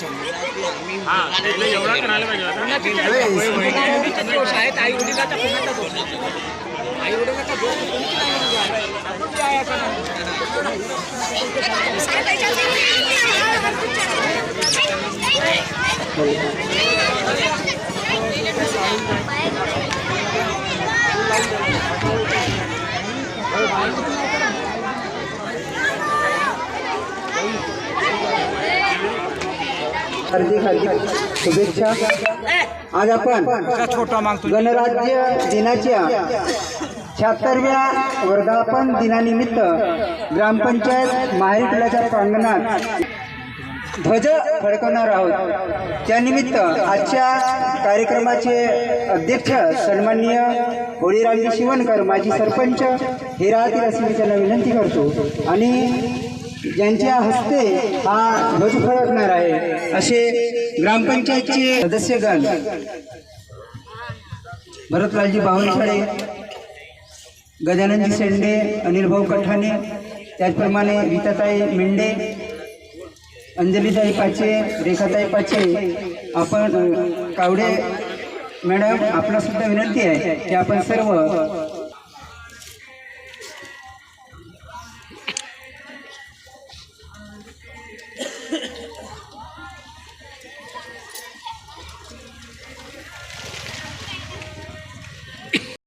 एवढा करायला पाहिजे शाळेत आई वडिलाचा कोणाचा दोष आई वडिलाचा दोष हार्दिक शुभेच्छा। आज आपण गणराज्य दिनाच्या 76व्या वर्धापन दिनानिमित्त ग्रामपंचायत माहेरकिल्ल्याच्या प्रांगणात ध्वज फडकवणार आहोत। त्यानिमित्त आजच्या कार्यक्रमाचे अध्यक्ष सन्माननीय होळीरामजी शिवणकर माजी सरपंच हे राहतील अशी मी त्यांना विनंती करतो आणि ज्यांच्या हस्ते हा ध्वज फडकणार आहे असे ग्रामपंचायतचे सदस्यगण भरतलालजी बावनखेडे, गजाननजी शेंडे, अनिलभाऊ कठाणे, त्याचप्रमाणे रीताताई मेंढे, अंजलीताई पाचे, रेखाताई पाचे, आपण कावडे मॅडम आपला सुद्धा विनंती आहे की आपण सर्व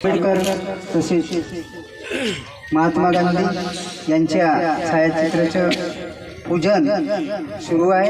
आंबेडकर तसेच महात्मा गांधी यांच्या छायाचित्राचं पूजन सुरू आहे।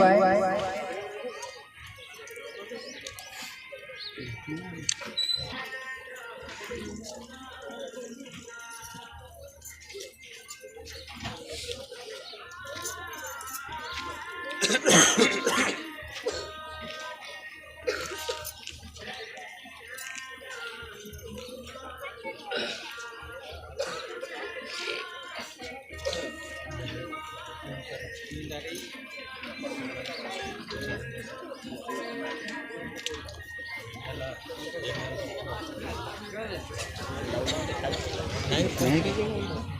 नाही